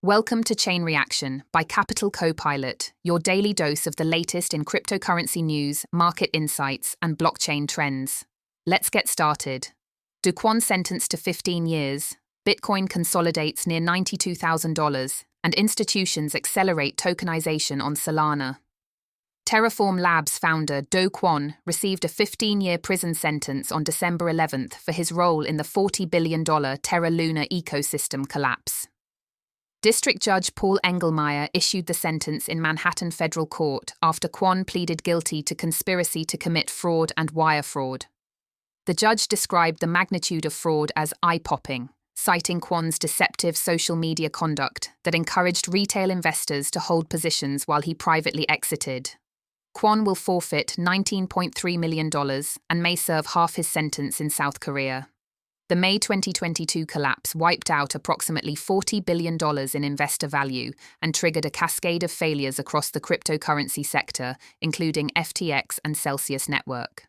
Welcome to Chain Reaction by Capital Copilot, your daily dose of the latest in cryptocurrency news, market insights, and blockchain trends. Let's get started. Do Kwon sentenced to 15 years, Bitcoin consolidates near $92,000, and institutions accelerate tokenization on Solana. Terraform Labs founder Do Kwon received a 15-year prison sentence on December 11th for his role in the $40 billion Terra lunar ecosystem collapse. District Judge Paul Engelmeyer issued the sentence in Manhattan Federal Court after Kwon pleaded guilty to conspiracy to commit fraud and wire fraud. The judge described the magnitude of fraud as eye-popping, citing Kwon's deceptive social media conduct that encouraged retail investors to hold positions while he privately exited. Kwon will forfeit $19.3 million and may serve half his sentence in South Korea. The May 2022 collapse wiped out approximately $40 billion in investor value and triggered a cascade of failures across the cryptocurrency sector, including FTX and Celsius Network.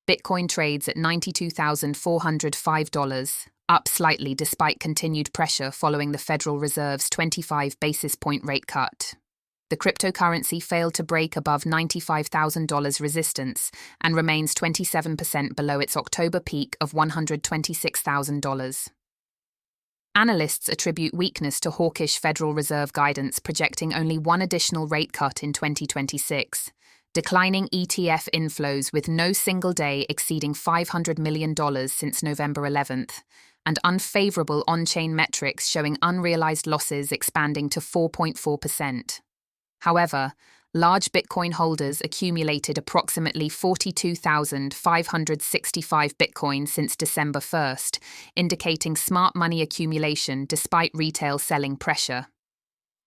Bitcoin trades at $92,405, up slightly despite continued pressure following the Federal Reserve's 25 basis point rate cut. The cryptocurrency failed to break above $95,000 resistance and remains 27% below its October peak of $126,000. Analysts attribute weakness to hawkish Federal Reserve guidance projecting only one additional rate cut in 2026, declining ETF inflows with no single day exceeding $500 million since November 11th, and unfavorable on-chain metrics showing unrealized losses expanding to 4.4%. However, large Bitcoin holders accumulated approximately 42,565 Bitcoin since December 1st, indicating smart money accumulation despite retail selling pressure.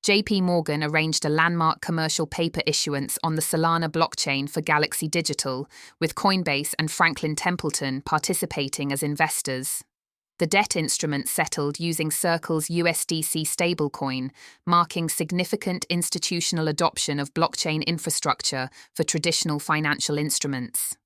JPMorgan arranged a landmark commercial paper issuance on the Solana blockchain for Galaxy Digital, with Coinbase and Franklin Templeton participating as investors. The debt instrument settled using Circle's USDC stablecoin, marking significant institutional adoption of blockchain infrastructure for traditional financial instruments.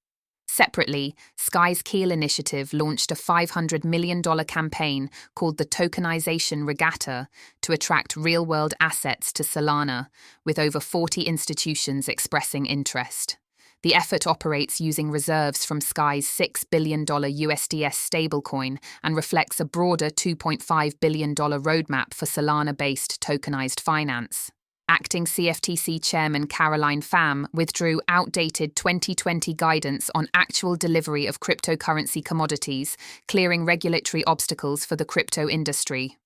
Separately, Sky's Keel initiative launched a $500 million campaign called the Tokenization Regatta to attract real-world assets to Solana, with over 40 institutions expressing interest. The effort operates using reserves from Sky's $6 billion USDS stablecoin and reflects a broader $2.5 billion roadmap for Solana-based tokenized finance. Acting CFTC Chairman Caroline Pham withdrew outdated 2020 guidance on actual delivery of cryptocurrency commodities, clearing regulatory obstacles for the crypto industry.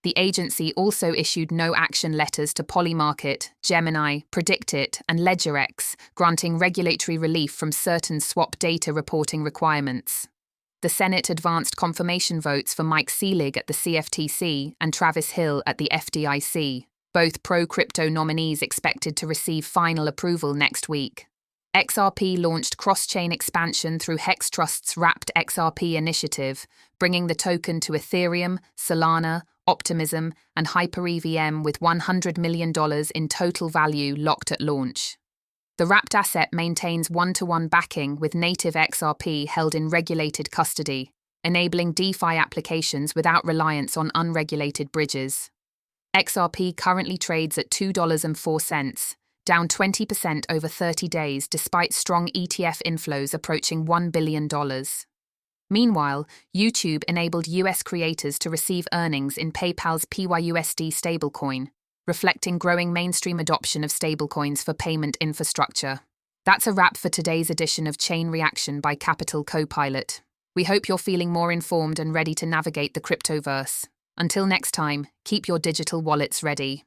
The agency also issued no-action letters to Polymarket, Gemini, Predictit, and LedgerX, granting regulatory relief from certain swap data reporting requirements. The Senate advanced confirmation votes for Mike Seelig at the CFTC and Travis Hill at the FDIC, both pro-crypto nominees expected to receive final approval next week. XRP launched cross-chain expansion through Hex Trust's Wrapped XRP initiative, bringing the token to Ethereum, Solana, Optimism, and HyperEVM with $100 million in total value locked at launch. The wrapped asset maintains one-to-one backing with native XRP held in regulated custody, enabling DeFi applications without reliance on unregulated bridges. XRP currently trades at $2.04, down 20% over 30 days despite strong ETF inflows approaching $1 billion. Meanwhile, YouTube enabled US creators to receive earnings in PayPal's PYUSD stablecoin, reflecting growing mainstream adoption of stablecoins for payment infrastructure. That's a wrap for today's edition of Chain Reaction by Capital Copilot. We hope you're feeling more informed and ready to navigate the cryptoverse. Until next time, keep your digital wallets ready.